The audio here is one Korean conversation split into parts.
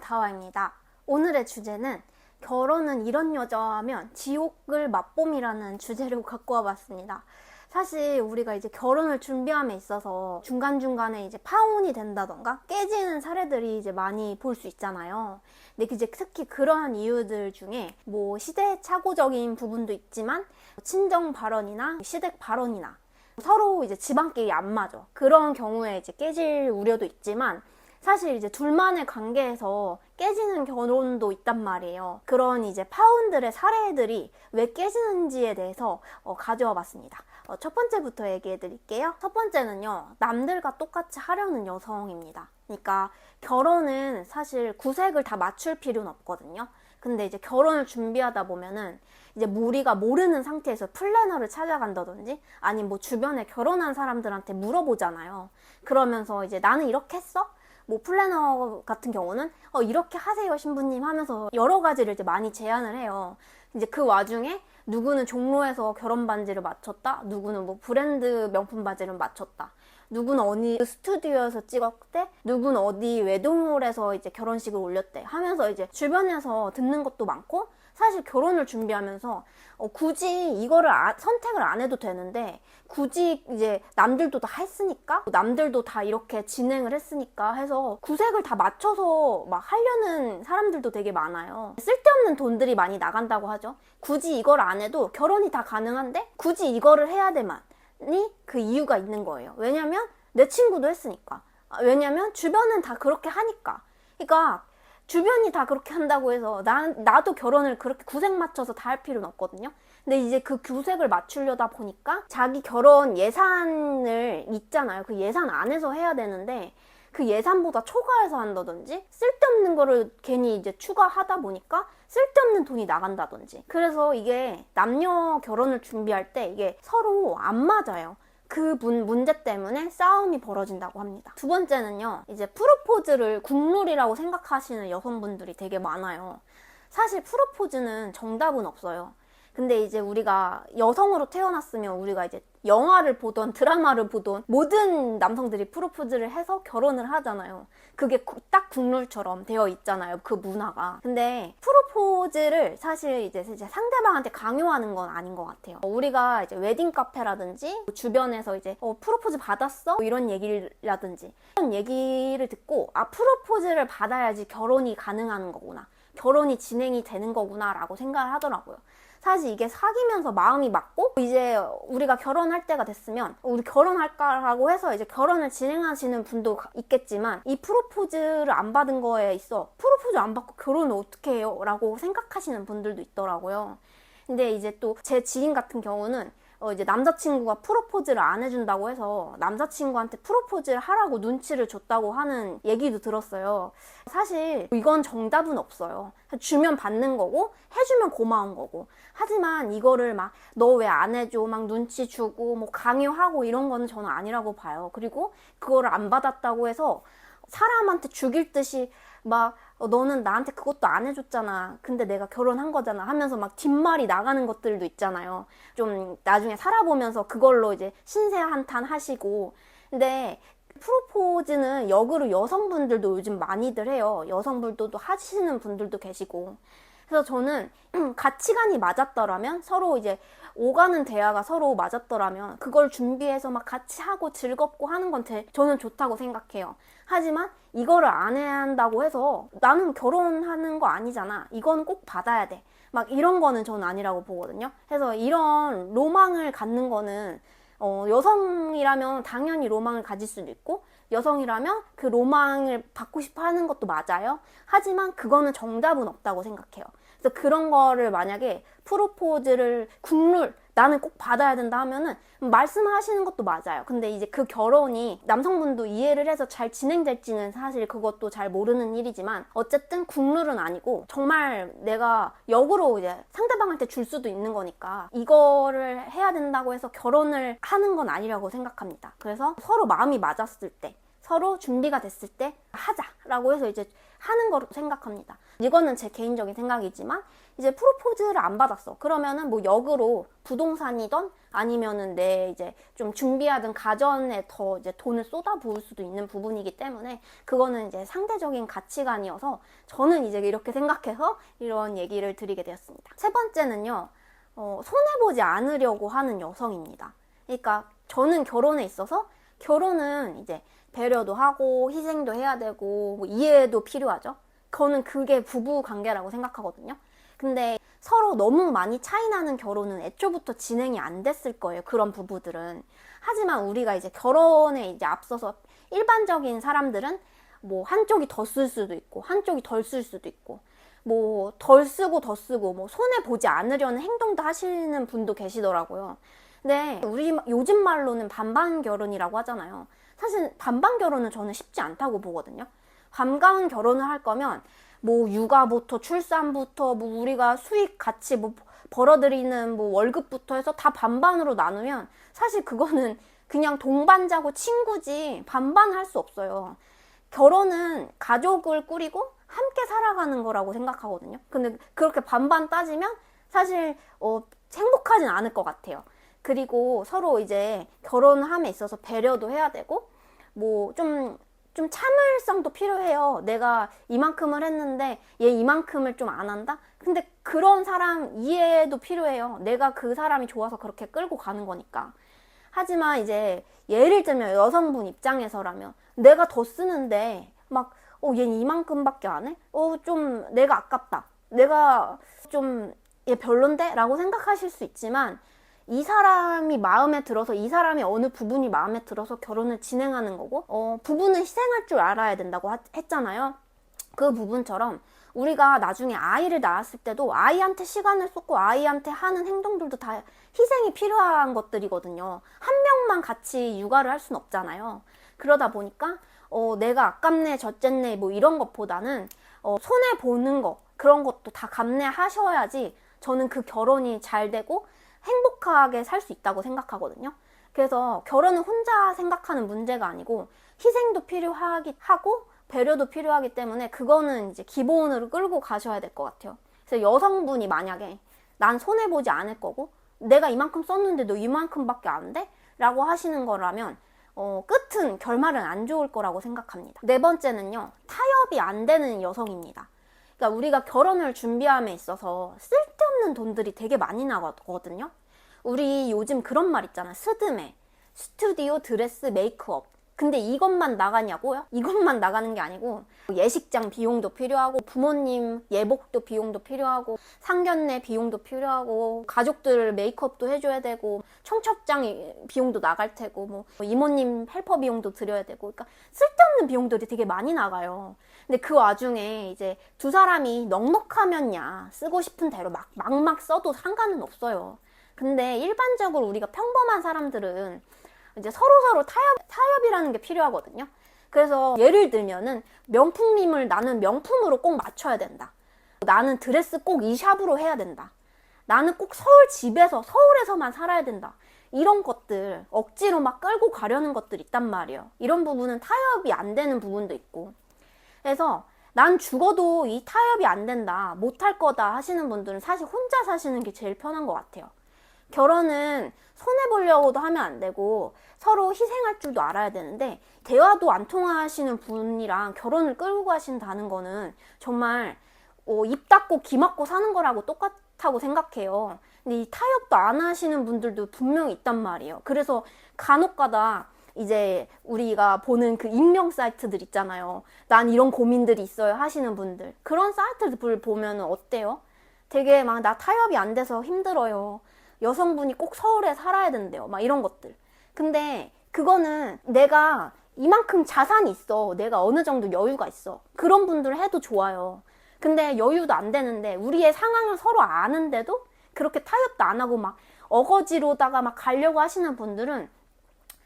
다화입니다. 오늘의 주제는 결혼은 이런 여자면 지옥을 맛봄이라는 주제를 갖고 와봤습니다. 사실 우리가 이제 결혼을 준비함에 있어서 중간중간에 이제 파혼이 된다던가 깨지는 사례들이 이제 많이 볼 수 있잖아요. 근데 이제 특히 그러한 이유들 중에 뭐 시대착오적인 부분도 있지만 친정 발언이나 시댁 발언이나 서로 이제 집안끼리 안 맞아. 그런 경우에 이제 깨질 우려도 있지만 사실 이제 둘만의 관계에서 깨지는 결혼도 있단 말이에요. 그런 이제 파혼들의 사례들이 왜 깨지는지에 대해서 가져와 봤습니다. 첫 번째부터 얘기해 드릴게요. 첫 번째는요, 남들과 똑같이 하려는 여성입니다. 그러니까 결혼은 사실 구색을 다 맞출 필요는 없거든요. 근데 이제 결혼을 준비하다 보면은 이제 우리가 모르는 상태에서 플래너를 찾아간다든지 아니면 뭐 주변에 결혼한 사람들한테 물어보잖아요. 그러면서 이제 나는 이렇게 했어? 뭐 플래너 같은 경우는 이렇게 하세요 신부님 하면서 여러 가지를 이제 많이 제안을 해요. 이제 그 와중에 누구는 종로에서 결혼 반지를 맞췄다, 누구는 뭐 브랜드 명품 바지를 맞췄다, 누구는 어디 스튜디오에서 찍었대, 누구는 어디 웨딩홀에서 이제 결혼식을 올렸대 하면서 이제 주변에서 듣는 것도 많고, 사실 결혼을 준비하면서 굳이 이거를 선택을 안 해도 되는데 굳이 이제 남들도 다 했으니까, 남들도 다 이렇게 진행을 했으니까 해서 구색을 다 맞춰서 막 하려는 사람들도 되게 많아요. 쓸데없는 돈들이 많이 나간다고 하죠. 굳이 이걸 안 해도 결혼이 다 가능한데 굳이 이거를 해야 되만이 그 이유가 있는 거예요. 왜냐면 내 친구도 했으니까, 왜냐면 주변은 다 그렇게 하니까. 그러니까 주변이 다 그렇게 한다고 해서 나도 결혼을 그렇게 구색 맞춰서 다 할 필요는 없거든요. 근데 이제 그 구색을 맞추려다 보니까 자기 결혼 예산을 있잖아요. 그 예산 안에서 해야 되는데 그 예산보다 초과해서 한다든지 쓸데없는 거를 괜히 이제 추가하다 보니까 쓸데없는 돈이 나간다든지. 그래서 이게 남녀 결혼을 준비할 때 이게 서로 안 맞아요. 그 문제 때문에 싸움이 벌어진다고 합니다. 두 번째는요, 이제 프로포즈를 국룰이라고 생각하시는 여성분들이 되게 많아요. 사실 프로포즈는 정답은 없어요. 근데 이제 우리가 여성으로 태어났으면 우리가 이제 영화를 보던 드라마를 보던 모든 남성들이 프로포즈를 해서 결혼을 하잖아요. 그게 딱 국룰처럼 되어 있잖아요, 그 문화가. 근데 프로포즈를 사실 이제 상대방한테 강요하는 건 아닌 것 같아요. 우리가 이제 웨딩 카페라든지 주변에서 이제 프로포즈 받았어? 이런 얘기라든지 이런 얘기를 듣고 프로포즈를 받아야지 결혼이 가능한 거구나, 결혼이 진행이 되는 거구나 라고 생각을 하더라고요. 사실 이게 사귀면서 마음이 맞고 이제 우리가 결혼할 때가 됐으면 우리 결혼할까라고 해서 이제 결혼을 진행하시는 분도 있겠지만, 이 프로포즈를 안 받은 거에 있어 프로포즈 안 받고 결혼을 어떻게 해요? 라고 생각하시는 분들도 있더라고요. 근데 이제 또 제 지인 같은 경우는 이제 남자친구가 프로포즈를 안 해준다고 해서 남자친구한테 프로포즈를 하라고 눈치를 줬다고 하는 얘기도 들었어요. 사실 이건 정답은 없어요. 주면 받는 거고 해주면 고마운 거고. 하지만 이거를 막 너 왜 안 해줘 막 눈치 주고 뭐 강요하고 이런 거는 저는 아니라고 봐요. 그리고 그거를 안 받았다고 해서 사람한테 죽일 듯이 막 너는 나한테 그것도 안 해줬잖아, 근데 내가 결혼한 거잖아 하면서 막 뒷말이 나가는 것들도 있잖아요. 좀 나중에 살아보면서 그걸로 이제 신세 한탄 하시고. 근데 프로포즈는 역으로 여성분들도 요즘 많이들 해요. 여성분들도 하시는 분들도 계시고. 그래서 저는 가치관이 맞았더라면, 서로 이제 오가는 대화가 서로 맞았더라면 그걸 준비해서 막 같이 하고 즐겁고 하는 건 저는 좋다고 생각해요. 하지만 이거를 안 해야 한다고 해서 나는 결혼하는 거 아니잖아, 이건 꼭 받아야 돼, 막 이런 거는 저는 아니라고 보거든요. 그래서 이런 로망을 갖는 거는 여성이라면 당연히 로망을 가질 수도 있고, 여성이라면 그 로망을 받고 싶어 하는 것도 맞아요. 하지만 그거는 정답은 없다고 생각해요. 그래서 그런 거를 만약에 프로포즈를 국룰 나는 꼭 받아야 된다 하면은 말씀하시는 것도 맞아요. 근데 이제 그 결혼이 남성분도 이해를 해서 잘 진행될지는 사실 그것도 잘 모르는 일이지만, 어쨌든 국룰은 아니고 정말 내가 역으로 이제 상대방한테 줄 수도 있는 거니까 이거를 해야 된다고 해서 결혼을 하는 건 아니라고 생각합니다. 그래서 서로 마음이 맞았을 때, 서로 준비가 됐을 때 하자라고 해서 이제 하는 거로 생각합니다. 이거는 제 개인적인 생각이지만 이제 프로포즈를 안 받았어. 그러면은 뭐 역으로 부동산이던 아니면은 내 이제 좀 준비하던 가전에 더 이제 돈을 쏟아부을 수도 있는 부분이기 때문에 그거는 이제 상대적인 가치관이어서 저는 이제 이렇게 생각해서 이런 얘기를 드리게 되었습니다. 세 번째는요, 손해보지 않으려고 하는 여성입니다. 그러니까 저는 결혼에 있어서 결혼은 이제 배려도 하고 희생도 해야 되고 뭐 이해도 필요하죠. 저는 그게 부부 관계라고 생각하거든요. 근데 서로 너무 많이 차이 나는 결혼은 애초부터 진행이 안 됐을 거예요. 그런 부부들은. 하지만 우리가 이제 결혼에 이제 앞서서 일반적인 사람들은 뭐 한쪽이 더 쓸 수도 있고 한쪽이 덜 쓸 수도 있고 뭐 덜 쓰고 더 쓰고 뭐 손해 보지 않으려는 행동도 하시는 분도 계시더라고요. 근데 우리 요즘 말로는 반반 결혼이라고 하잖아요. 사실 반반 결혼은 저는 쉽지 않다고 보거든요. 반반 결혼을 할 거면 뭐 육아부터 출산부터 뭐 우리가 수익 같이 뭐 벌어들이는 뭐 월급부터 해서 다 반반으로 나누면 사실 그거는 그냥 동반자고 친구지 반반 할 수 없어요. 결혼은 가족을 꾸리고 함께 살아가는 거라고 생각하거든요. 근데 그렇게 반반 따지면 사실 행복하진 않을 것 같아요. 그리고 서로 이제 결혼함에 있어서 배려도 해야 되고 뭐 좀 참을성도 필요해요. 내가 이만큼을 했는데 얘 이만큼을 좀 안 한다? 근데 그런 사람 이해도 필요해요. 내가 그 사람이 좋아서 그렇게 끌고 가는 거니까. 하지만 이제 예를 들면 여성분 입장에서라면 내가 더 쓰는데 막 얘는 이만큼밖에 안 해? 좀 내가 아깝다. 내가 좀 얘 별론데? 라고 생각하실 수 있지만 이 사람이 마음에 들어서 이 사람이 어느 부분이 마음에 들어서 결혼을 진행하는 거고 부부는 희생할 줄 알아야 된다고 했잖아요. 그 부분처럼 우리가 나중에 아이를 낳았을 때도 아이한테 시간을 쏟고 아이한테 하는 행동들도 다 희생이 필요한 것들이거든요. 한 명만 같이 육아를 할 수는 없잖아요. 그러다 보니까 내가 아깝네 저쨌네 뭐 이런 것보다는 손해 보는 거 그런 것도 다 감내하셔야지 저는 그 결혼이 잘 되고 행복하게 살 수 있다고 생각하거든요. 그래서 결혼은 혼자 생각하는 문제가 아니고 희생도 필요하고 배려도 필요하기 때문에 그거는 이제 기본으로 끌고 가셔야 될 것 같아요. 그래서 여성분이 만약에 난 손해보지 않을 거고 내가 이만큼 썼는데 너 이만큼밖에 안 돼? 라고 하시는 거라면 끝은 결말은 안 좋을 거라고 생각합니다. 네 번째는요, 타협이 안 되는 여성입니다. 그러니까 우리가 결혼을 준비함에 있어서 쓸데없는 돈들이 되게 많이 나가거든요. 우리 요즘 그런 말 있잖아. 스드메, 스튜디오, 드레스, 메이크업. 근데 이것만 나가냐고요? 이것만 나가는 게 아니고 예식장 비용도 필요하고 부모님 예복도 비용도 필요하고 상견례 비용도 필요하고 가족들 메이크업도 해줘야 되고 청첩장 비용도 나갈 테고 뭐 이모님 헬퍼 비용도 드려야 되고 그러니까 쓸데없는 비용들이 되게 많이 나가요. 근데 그 와중에 이제 두 사람이 넉넉하면야 쓰고 싶은 대로 막 써도 상관은 없어요. 근데 일반적으로 우리가 평범한 사람들은 이제 서로 타협이라는 게 필요하거든요. 그래서 예를 들면은 명품님을 나는 명품으로 꼭 맞춰야 된다. 나는 드레스 꼭 이 샵으로 해야 된다. 나는 꼭 서울에서만 살아야 된다. 이런 것들 억지로 막 끌고 가려는 것들 있단 말이에요. 이런 부분은 타협이 안 되는 부분도 있고. 그래서 난 죽어도 이 타협이 안 된다, 못할 거다 하시는 분들은 사실 혼자 사시는 게 제일 편한 것 같아요. 결혼은 손해보려고도 하면 안 되고 서로 희생할 줄도 알아야 되는데 대화도 안 통하시는 분이랑 결혼을 끌고 가신다는 거는 정말 입 닫고 귀 막고 사는 거라고 똑같다고 생각해요. 근데 이 타협도 안 하시는 분들도 분명히 있단 말이에요. 그래서 간혹가다 이제 우리가 보는 그 익명 사이트들 있잖아요. 난 이런 고민들이 있어요 하시는 분들. 그런 사이트들 보면 어때요? 되게 막 나 타협이 안 돼서 힘들어요. 여성분이 꼭 서울에 살아야 된대요. 막 이런 것들. 근데 그거는 내가 이만큼 자산이 있어. 내가 어느 정도 여유가 있어. 그런 분들 해도 좋아요. 근데 여유도 안 되는데 우리의 상황을 서로 아는데도 그렇게 타협도 안 하고 막 어거지로다가 막 가려고 하시는 분들은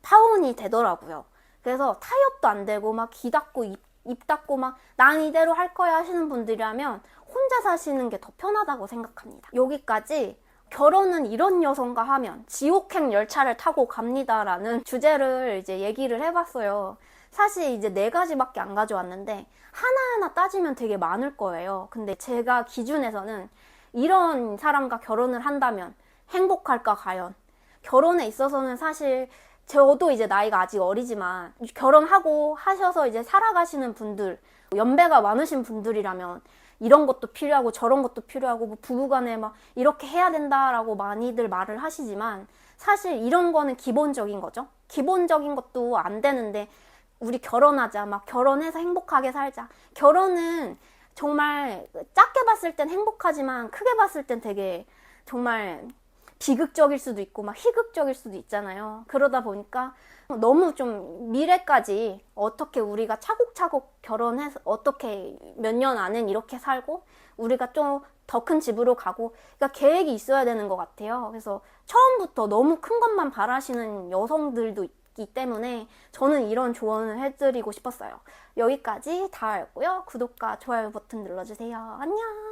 파혼이 되더라고요. 그래서 타협도 안 되고 막 귀 닫고 입 닫고 막 난 이대로 할 거야 하시는 분들이라면 혼자 사시는 게 더 편하다고 생각합니다. 여기까지 결혼은 이런 여성과 하면 지옥행 열차를 타고 갑니다라는 주제를 이제 얘기를 해봤어요. 사실 이제 4가지밖에 안 가져왔는데 하나하나 따지면 되게 많을 거예요. 근데 제가 기준에서는 이런 사람과 결혼을 한다면 행복할까 과연? 결혼에 있어서는 사실 저도 이제 나이가 아직 어리지만 결혼하고 하셔서 이제 살아가시는 분들, 연배가 많으신 분들이라면 이런 것도 필요하고 저런 것도 필요하고 뭐 부부간에 막 이렇게 해야 된다라고 많이들 말을 하시지만 사실 이런 거는 기본적인 거죠. 기본적인 것도 안 되는데 우리 결혼하자, 막 결혼해서 행복하게 살자. 결혼은 정말 작게 봤을 땐 행복하지만 크게 봤을 땐 되게 정말 비극적일 수도 있고 막 희극적일 수도 있잖아요. 그러다 보니까 너무 좀 미래까지 어떻게 우리가 차곡차곡 결혼해서 어떻게 몇 년 안엔 이렇게 살고 우리가 좀 더 큰 집으로 가고, 그러니까 계획이 있어야 되는 것 같아요. 그래서 처음부터 너무 큰 것만 바라시는 여성들도 있기 때문에 저는 이런 조언을 해드리고 싶었어요. 여기까지 다 알고요. 구독과 좋아요 버튼 눌러주세요. 안녕.